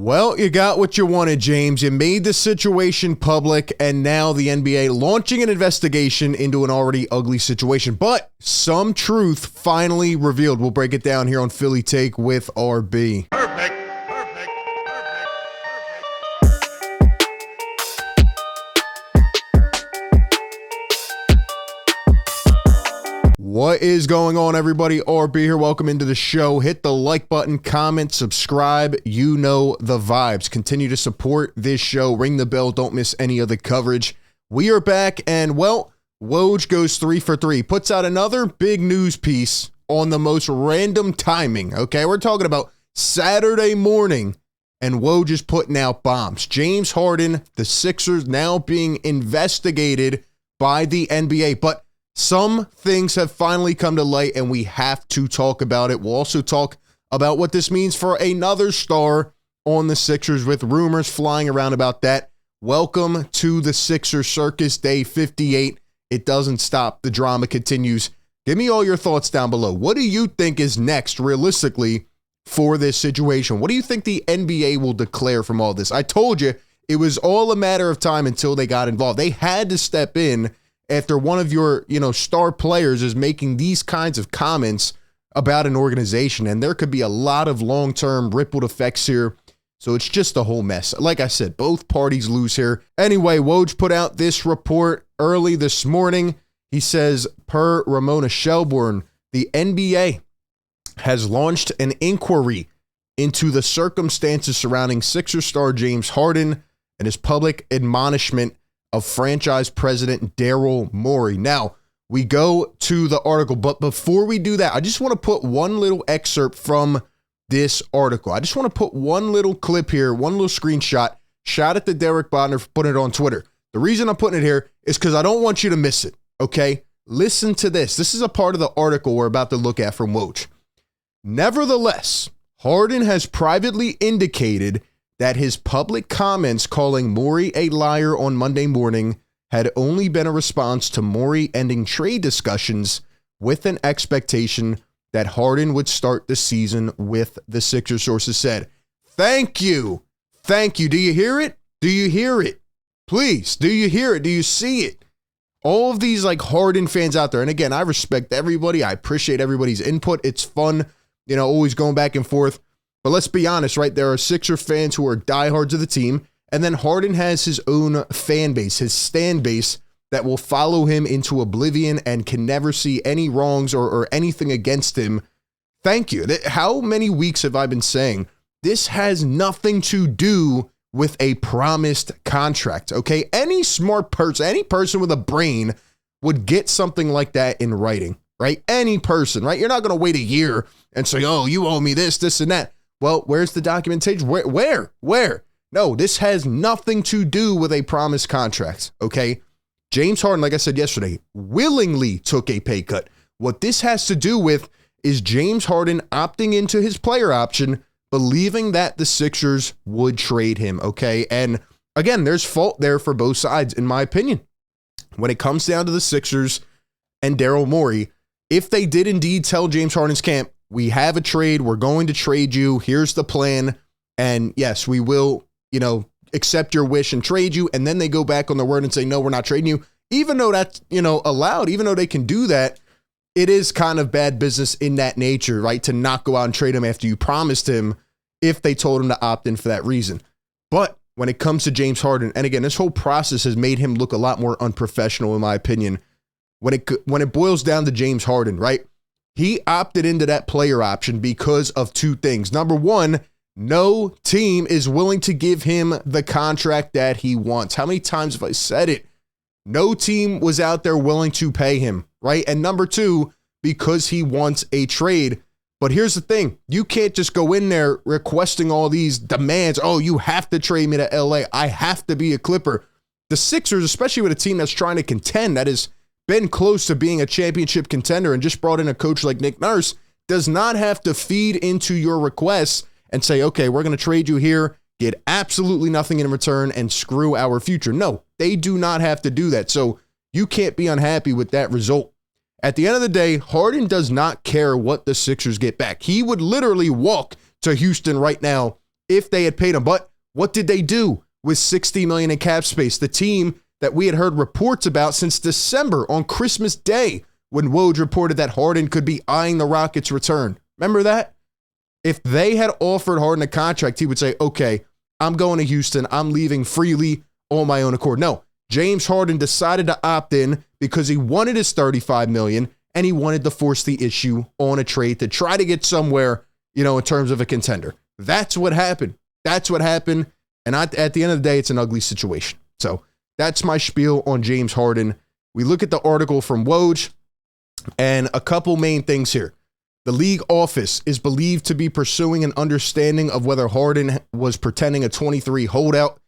Well, you got what you wanted, James. You made the situation public, and now the NBA launching an investigation into an already ugly situation. But some truth finally revealed. We'll break it down here on Philly Take with RB. Perfect. What is going on, everybody? RB here. Welcome into the show. Hit the like button, comment, subscribe. You know the vibes. Continue to support this show. Ring the bell. Don't miss any of the coverage. We are back, and well, Woj goes 3 for 3. Puts out another big news piece on the most random timing. Okay, we're talking about Saturday morning, and Woj is putting out bombs. James Harden, the Sixers, now being investigated by the NBA, but some things have finally come to light, and we have to talk about it. We'll also talk about what this means for another star on the Sixers, with rumors flying around about that. Welcome to the Sixers Circus, day 58. It doesn't stop. The drama continues. Give me all your thoughts down below. What do you think is next, realistically, for this situation? What do you think the NBA will declare from all this? I told you it was all a matter of time until they got involved. They had to step in after one of your, star players is making these kinds of comments about an organization, and there could be a lot of long-term rippled effects here. So it's just a whole mess. Like I said, both parties lose here. Anyway, Woj put out this report early this morning. He says, per Ramona Shelburne, the NBA has launched an inquiry into the circumstances surrounding Sixers star James Harden and his public admonishment of franchise president Daryl Morey. Now, we go to the article, but before we do that, I just want to put one little excerpt from this article. I just want to put one little clip here, one little screenshot. Shout out to Derek Bodner for putting it on Twitter. The reason I'm putting it here is because I don't want you to miss it, okay? Listen to this. This is a part of the article we're about to look at from Woj. Nevertheless, Harden has privately indicated that his public comments calling Morey a liar on Monday morning had only been a response to Morey ending trade discussions with an expectation that Harden would start the season with the Sixers, sources said. Thank you. Thank you. Do you hear it? Do you hear it? Please, do you hear it? Do you see it? All of these Harden fans out there, and again, I respect everybody. I appreciate everybody's input. It's fun, always going back and forth. But let's be honest, right? There are Sixer fans who are diehards of the team, and then Harden has his own fan base, his stan base, that will follow him into oblivion and can never see any wrongs or anything against him. Thank you. How many weeks have I been saying this has nothing to do with a promised contract, okay? Any smart person, any person with a brain would get something like that in writing, right? Any person, right? You're not going to wait a year and say, oh, you owe me this, and that. Well, where's the documentation? Where? No, this has nothing to do with a promised contract, okay? James Harden, like I said yesterday, willingly took a pay cut. What this has to do with is James Harden opting into his player option, believing that the Sixers would trade him, okay? And again, there's fault there for both sides, in my opinion. When it comes down to the Sixers and Daryl Morey, if they did indeed tell James Harden's camp, we have a trade, we're going to trade you, here's the plan, and yes, we will, accept your wish and trade you, and then they go back on their word and say, no, we're not trading you, even though that's, allowed, even though they can do that, it is kind of bad business in that nature, right, to not go out and trade him after you promised him if they told him to opt in for that reason. But when it comes to James Harden, and again, this whole process has made him look a lot more unprofessional, in my opinion, when it boils down to James Harden, right? He opted into that player option because of two things. Number one, no team is willing to give him the contract that he wants. How many times have I said it? No team was out there willing to pay him, right? And number two, because he wants a trade. But here's the thing. You can't just go in there requesting all these demands. Oh, you have to trade me to LA. I have to be a Clipper. The Sixers, especially with a team that's trying to contend, that is been close to being a championship contender and just brought in a coach like Nick Nurse, does not have to feed into your requests and say, okay, we're going to trade you here, get absolutely nothing in return, and screw our future. No, they do not have to do that. So you can't be unhappy with that result. At the end of the day, Harden does not care what the Sixers get back. He would literally walk to Houston right now if they had paid him. But what did they do with $60 million in cap space? The team that we had heard reports about since December on Christmas Day, when Woj reported that Harden could be eyeing the Rockets' return. Remember that? If they had offered Harden a contract, he would say, okay, I'm going to Houston. I'm leaving freely on my own accord. No, James Harden decided to opt in because he wanted his $35 million and he wanted to force the issue on a trade to try to get somewhere, in terms of a contender. That's what happened. And at the end of the day, it's an ugly situation. So that's my spiel on James Harden. We look at the article from Woj and a couple main things here. The league office is believed to be pursuing an understanding of whether Harden was pretending a 23 holdout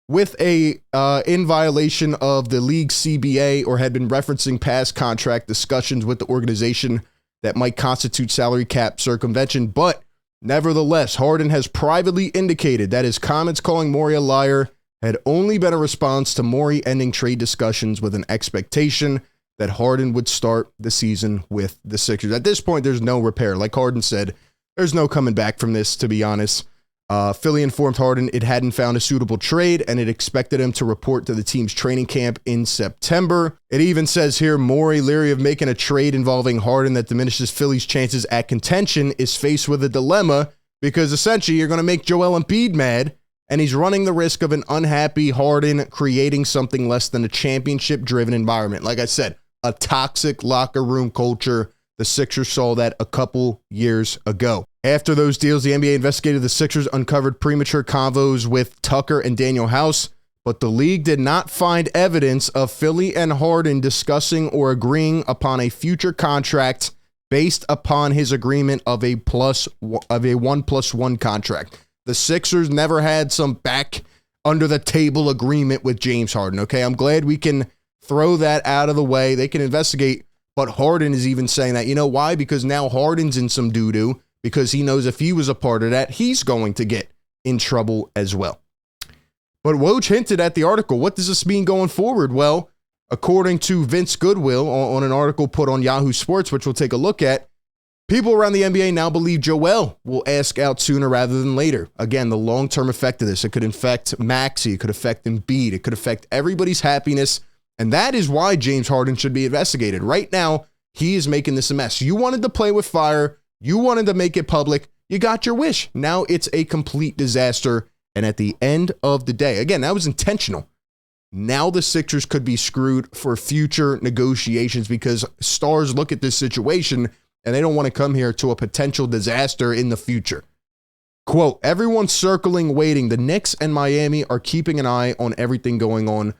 with in violation of the league CBA or had been referencing past contract discussions with the organization that might constitute salary cap circumvention. But nevertheless, Harden has privately indicated that his comments calling Morey a liar had only been a response to Morey ending trade discussions with an expectation that Harden would start the season with the Sixers. At this point, there's no repair. Like Harden said, there's no coming back from this, to be honest. Philly informed Harden it hadn't found a suitable trade, and it expected him to report to the team's training camp in September. It even says here, Morey, leery of making a trade involving Harden that diminishes Philly's chances at contention, is faced with a dilemma because essentially you're going to make Joel Embiid mad, and he's running the risk of an unhappy Harden creating something less than a championship-driven environment. Like I said, a toxic locker room culture. The Sixers saw that a couple years ago. After those deals, the NBA investigated the Sixers, uncovered premature convos with Tucker and Daniel House, but the league did not find evidence of Philly and Harden discussing or agreeing upon a future contract based upon his agreement of a 1+1 contract. The Sixers never had some back under the table agreement with James Harden. Okay, I'm glad we can throw that out of the way. They can investigate, but Harden is even saying that. You know why? Because now Harden's in some doo-doo, because he knows if he was a part of that, he's going to get in trouble as well. But Woj hinted at the article. What does this mean going forward? Well, according to Vince Goodwill on an article put on Yahoo Sports, which we'll take a look at, people around the NBA now believe Joel will ask out sooner rather than later. Again, the long-term effect of this, it could affect Maxey, it could affect Embiid, it could affect everybody's happiness. And that is why James Harden should be investigated. Right now, he is making this a mess. You wanted to play with fire. You wanted to make it public. You got your wish. Now it's a complete disaster. And at the end of the day, again, that was intentional. Now the Sixers could be screwed for future negotiations because stars look at this situation and they don't want to come here to a potential disaster in the future. Quote, everyone's circling, waiting. The Knicks and Miami are keeping an eye on everything going on.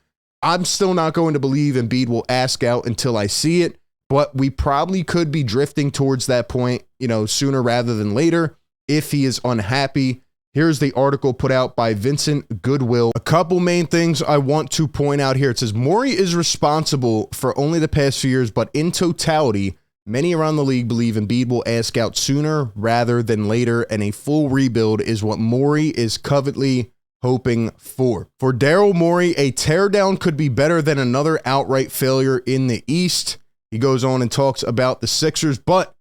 I'm still not going to believe Embiid will ask out until I see it, but we probably could be drifting towards that point, sooner rather than later if he is unhappy. Here's the article put out by Vincent Goodwill. A couple main things I want to point out here. It says Morey is responsible for only the past few years, but in totality, many around the league believe Embiid will ask out sooner rather than later, and a full rebuild is what Morey is covetly hoping for. For Daryl Morey, a teardown could be better than another outright failure in the East. He goes on and talks about the Sixers, but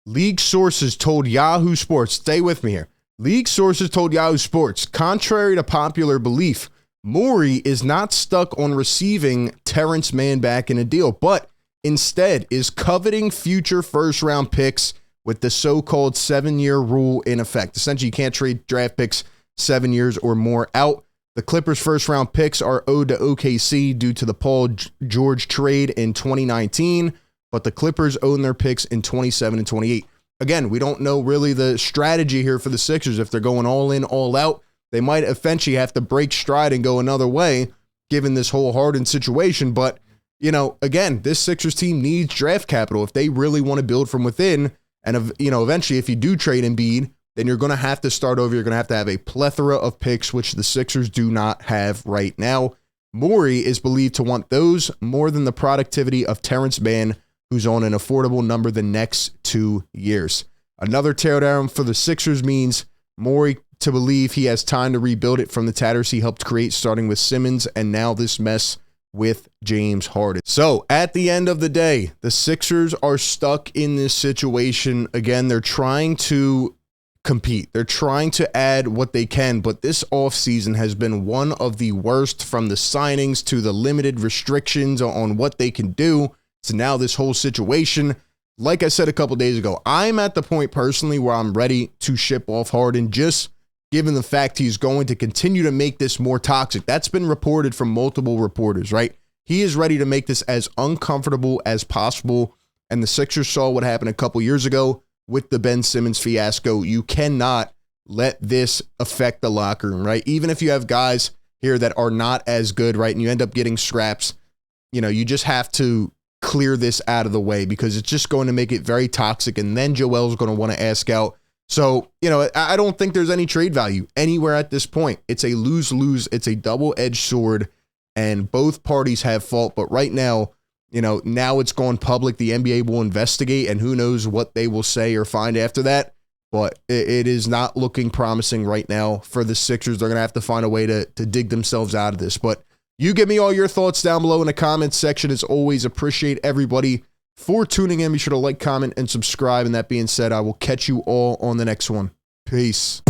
league sources told Yahoo Sports, stay with me here. League sources told Yahoo Sports, contrary to popular belief, Morey is not stuck on receiving Terrance Mann back in a deal, but instead is coveting future first-round picks with the so-called 7-year rule in effect. Essentially, you can't trade draft picks 7 years or more out. The Clippers' first-round picks are owed to OKC due to the Paul George trade in 2019, but the Clippers own their picks in 27 and 28. Again, we don't know really the strategy here for the Sixers. If they're going all in, all out, they might eventually have to break stride and go another way, given this whole Harden situation. But, again, this Sixers team needs draft capital if they really want to build from within. And, eventually, if you do trade Embiid, then you're going to have to start over. You're going to have a plethora of picks, which the Sixers do not have right now. Morey is believed to want those more than the productivity of Terrance Mann, who's on an affordable number the next 2 years. Another teardown for the Sixers means Morey to believe he has time to rebuild it from the tatters he helped create, starting with Simmons and now this mess with James Harden. So at the end of the day, the Sixers are stuck in this situation. Again, they're trying to compete. They're trying to add what they can, but this offseason has been one of the worst, from the signings to the limited restrictions on what they can do to now this whole situation. Like I said a couple days ago, I'm at the point personally where I'm ready to ship off Harden, just given the fact he's going to continue to make this more toxic. That's been reported from multiple reporters, right? He is ready to make this as uncomfortable as possible. And the Sixers saw what happened a couple years ago with the Ben Simmons fiasco. You cannot let this affect the locker room, right? Even if you have guys here that are not as good, right, and you end up getting scraps, you just have to clear this out of the way, because it's just going to make it very toxic. And then Joel's going to want to ask out. So, I don't think there's any trade value anywhere at this point. It's a lose-lose. It's a double-edged sword, and both parties have fault. But right now, now it's gone public. The NBA will investigate, and who knows what they will say or find after that. But it is not looking promising right now for the Sixers. They're going to have to find a way to dig themselves out of this. But you give me all your thoughts down below in the comments section. As always, appreciate everybody for tuning in. Be sure to like, comment, and subscribe. And that being said, I will catch you all on the next one. Peace.